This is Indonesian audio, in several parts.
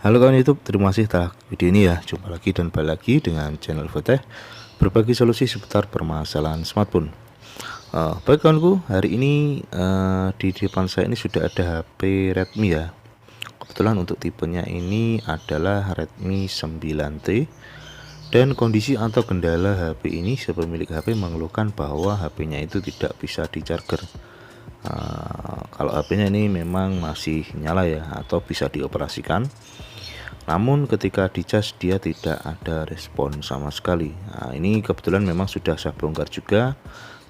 Halo kawan YouTube, terima kasih telah video ini ya. Jumpa lagi dan balik lagi dengan channel Voteh, berbagi solusi seputar permasalahan smartphone. Baik kawanku, hari ini di depan saya ini sudah ada HP Redmi ya. Kebetulan untuk tipenya ini adalah Redmi 9T. Dan kondisi atau kendala HP ini, sepemilik HP mengeluhkan bahwa HP-nya itu tidak bisa di-charger. Kalau HP-nya ini memang masih nyala ya, atau bisa dioperasikan. Namun ketika dicas dia tidak ada respon sama sekali. Nah, ini kebetulan memang sudah saya bongkar juga.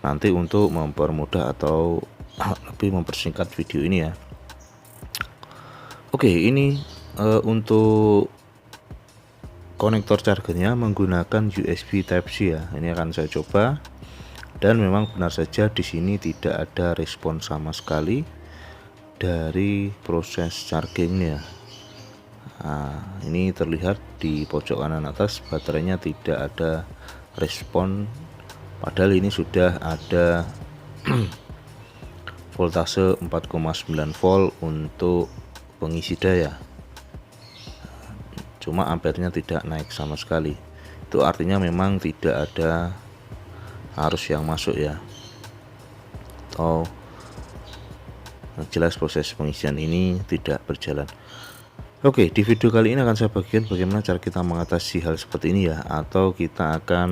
Nanti untuk mempermudah atau lebih mempersingkat video ini ya. Oke, ini untuk konektor chargernya menggunakan USB Type-C ya. Ini akan saya coba. Dan memang benar saja di sini tidak ada respon sama sekali dari proses chargingnya. Nah, ini terlihat di pojok kanan atas baterainya tidak ada respon, padahal ini sudah ada voltase 4,9 volt untuk pengisi daya, cuma ampernya tidak naik sama sekali. Itu artinya memang tidak ada arus yang masuk ya, atau jelas proses pengisian ini tidak berjalan. Oke, di video kali ini akan saya bagikan bagaimana cara kita mengatasi hal seperti ini ya, atau kita akan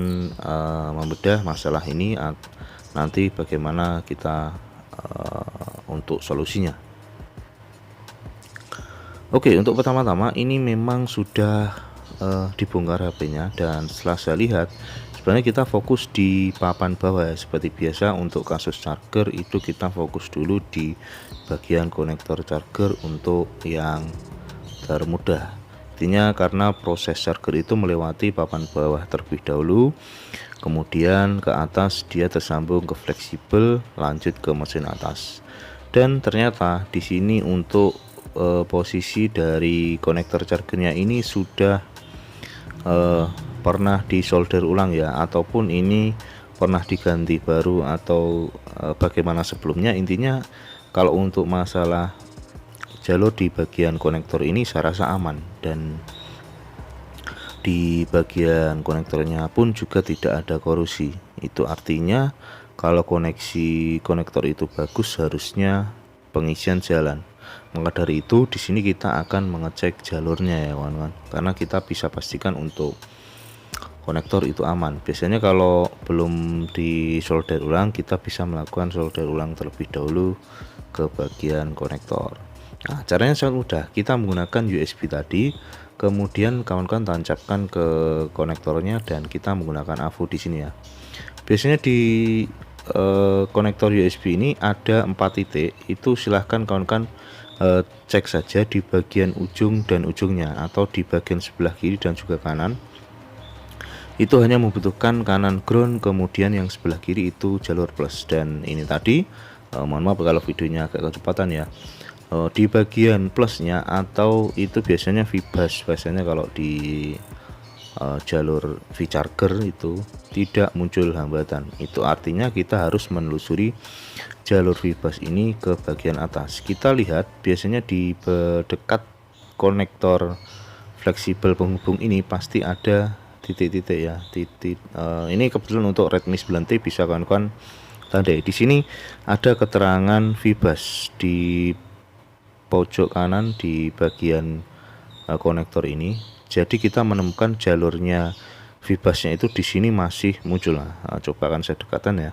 membedah masalah ini nanti bagaimana kita untuk solusinya. Oke, untuk pertama-tama ini memang sudah dibongkar HP-nya, dan setelah saya lihat sebenarnya kita fokus di papan bawah ya. Seperti biasa untuk kasus charger itu kita fokus dulu di bagian konektor charger untuk yang termudah. Intinya karena proses charger itu melewati papan bawah terlebih dahulu, kemudian ke atas dia tersambung ke fleksibel, lanjut ke mesin atas. Dan ternyata di sini untuk posisi dari konektor chargernya ini sudah pernah disolder ulang ya, ataupun ini pernah diganti baru, atau bagaimana sebelumnya. Intinya kalau untuk masalah jalur di bagian konektor ini saya rasa aman, dan di bagian konektornya pun juga tidak ada korosi. Itu artinya kalau koneksi konektor itu bagus, harusnya pengisian jalan. Maka dari itu di sini kita akan mengecek jalurnya ya kawan-kawan, karena kita bisa pastikan untuk konektor itu aman. Biasanya kalau belum disolder ulang, kita bisa melakukan solder ulang terlebih dahulu ke bagian konektor. Nah, caranya sangat mudah. Kita menggunakan USB tadi, kemudian kawan-kawan tancapkan ke konektornya, dan kita menggunakan AVO di sini ya. Biasanya di konektor USB ini ada 4 titik. Itu silahkan kawan-kawan cek saja di bagian ujung dan ujungnya, atau di bagian sebelah kiri dan juga kanan. Itu hanya membutuhkan kanan ground, kemudian yang sebelah kiri itu jalur plus. Dan ini tadi mohon maaf kalau videonya agak kecepatan ya, di bagian plusnya atau itu biasanya VBus, biasanya kalau di jalur V-charger itu tidak muncul hambatan. Itu artinya kita harus menelusuri jalur VBus ini ke bagian atas. Kita lihat biasanya di dekat konektor fleksibel penghubung ini pasti ada titik-titik ya, titik. Ini kebetulan untuk Redmi 9T bisa kawan-kawan tandai. Di sini ada keterangan VBus di pojok kanan di bagian konektor ini. Jadi kita menemukan jalurnya VBusnya itu di sini masih muncul. Nah, coba akan saya dekatkan ya.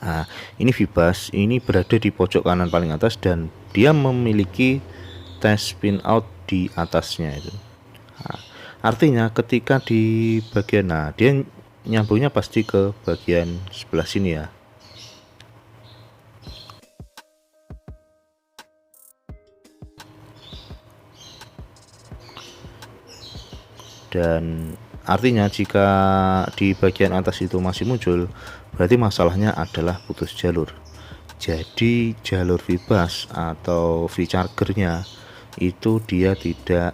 Nah, ini VBus ini berada di pojok kanan paling atas, dan dia memiliki test pin out di atasnya itu. Nah, artinya ketika di bagian, nah dia nyambungnya pasti ke bagian sebelah sini ya. Dan artinya jika di bagian atas itu masih muncul, berarti masalahnya adalah putus jalur. Jadi jalur VBus atau V-chargernya itu dia tidak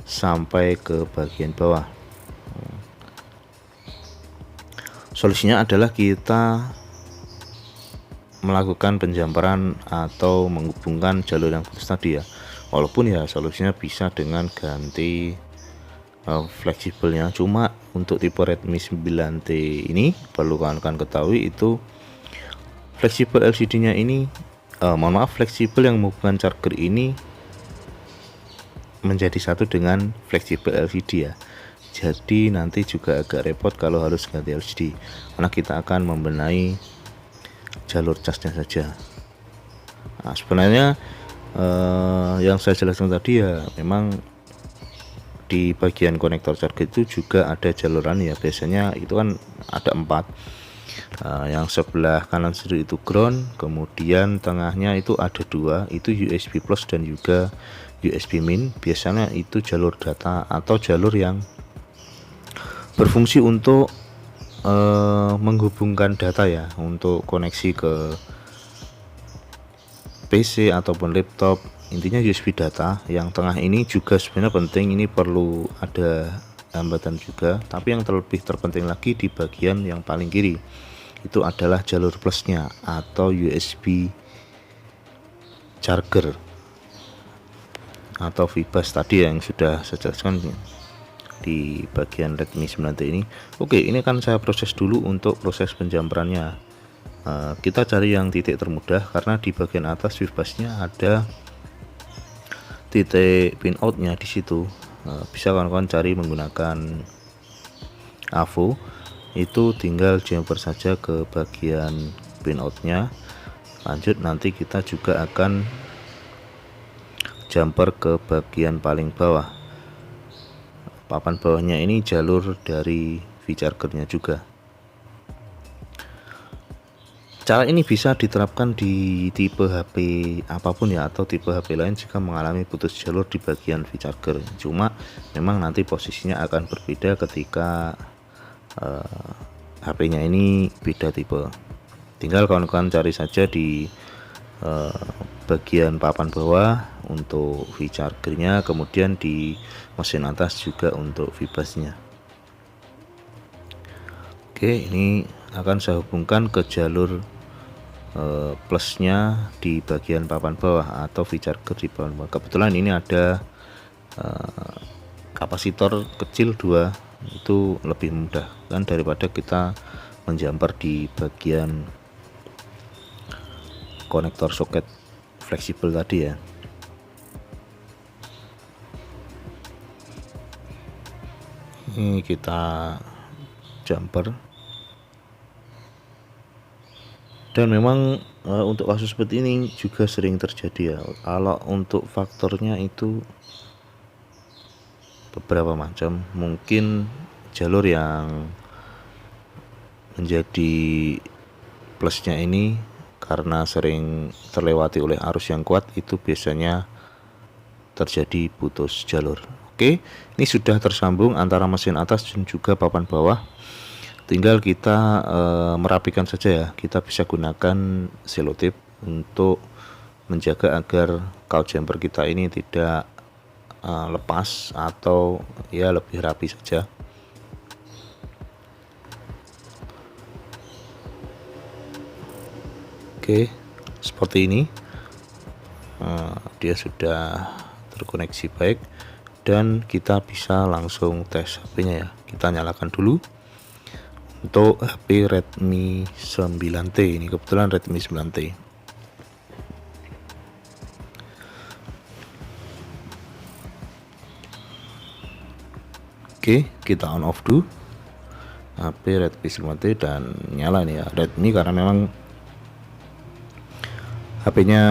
sampai ke bagian bawah. Solusinya adalah kita melakukan penjamperan atau menghubungkan jalur yang putus tadi ya. walaupun ya solusinya bisa dengan ganti fleksibelnya. Cuma untuk tipe Redmi 9T ini perlu kawan-kawan ketahui itu fleksibel LCD nya ini mohon maaf, fleksibel yang menghubungkan charger ini menjadi satu dengan fleksibel LCD ya. Jadi nanti juga agak repot kalau harus ganti LCD, karena kita akan membenahi jalur casnya saja. Nah, sebenarnya yang saya jelaskan tadi ya memang di bagian konektor charger itu juga ada jaluran ya, biasanya itu kan ada 4. Yang sebelah kanan sendiri itu ground, kemudian tengahnya itu ada 2, itu USB plus dan juga USB min. Biasanya itu jalur data atau jalur yang berfungsi untuk menghubungkan data ya, untuk koneksi ke PC ataupun laptop, intinya USB data. Yang tengah ini juga sebenarnya penting, ini perlu ada hambatan juga, tapi yang terlebih terpenting lagi di bagian yang paling kiri itu adalah jalur plusnya atau USB charger atau VBus tadi yang sudah saya jelaskan di bagian Redmi 9T ini. Oke, ini kan saya proses dulu untuk proses penjamperannya. Kita cari yang titik termudah, karena di bagian atas VBusnya ada titik pin outnya di situ. Bisa kawan-kawan cari menggunakan AVO, itu tinggal jumper saja ke bagian pin outnya. Lanjut nanti kita juga akan jumper ke bagian paling bawah. Papan bawahnya ini jalur dari V-chargernya juga. Cara ini bisa diterapkan di tipe HP apapun ya, atau tipe HP lain jika mengalami putus jalur di bagian V-charger. Cuma memang nanti posisinya akan berbeda ketika HP-nya ini beda tipe. Tinggal kawan-kawan cari saja di bagian papan bawah untuk V-chargernya, kemudian di mesin atas juga untuk VBusnya. Oke, ini akan saya hubungkan ke jalur plusnya di bagian papan bawah atau V-charger di papan bawah. Kebetulan ini ada kapasitor kecil 2, itu lebih mudah kan daripada kita menjamper di bagian konektor soket fleksibel tadi ya. Ini kita jumper, dan memang untuk kasus seperti ini juga sering terjadi ya. Kalau untuk faktornya itu beberapa macam, mungkin jalur yang menjadi plusnya ini karena sering terlewati oleh arus yang kuat, itu biasanya terjadi putus jalur. Oke, ini sudah tersambung antara mesin atas dan juga papan bawah. Tinggal kita merapikan saja ya. Kita bisa gunakan selotip untuk menjaga agar kaut jumper kita ini tidak lepas atau ya lebih rapi saja. Oke, seperti ini. Dia sudah terkoneksi baik dan kita bisa langsung tes HP-nya ya. Kita nyalakan dulu untuk HP Redmi 9T. Ini kebetulan Redmi 9T. Oke, kita on off dulu HP Redmi 9T dan nyala nih ya Redmi, karena memang HP-nya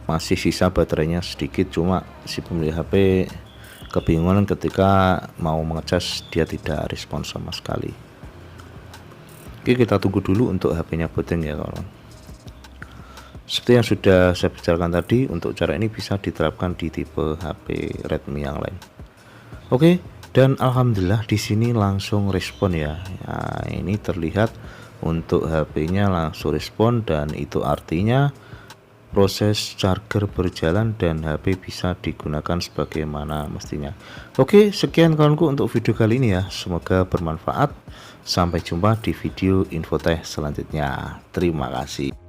masih sisa baterainya sedikit. Cuma si pemilik HP kebingungan ketika mau mengecas, dia tidak respons sama sekali. Oke, kita tunggu dulu untuk HP-nya booting ya kawan. Seperti yang sudah saya bicarakan tadi, untuk cara ini bisa diterapkan di tipe HP Redmi yang lain. Oke, dan alhamdulillah di sini langsung respon ya. Nah, ini terlihat untuk HP-nya langsung respon, dan itu artinya proses charger berjalan dan HP bisa digunakan sebagaimana mestinya. Oke, sekian kawanku untuk video kali ini ya. Semoga bermanfaat. Sampai jumpa di video infotech selanjutnya. Terima kasih.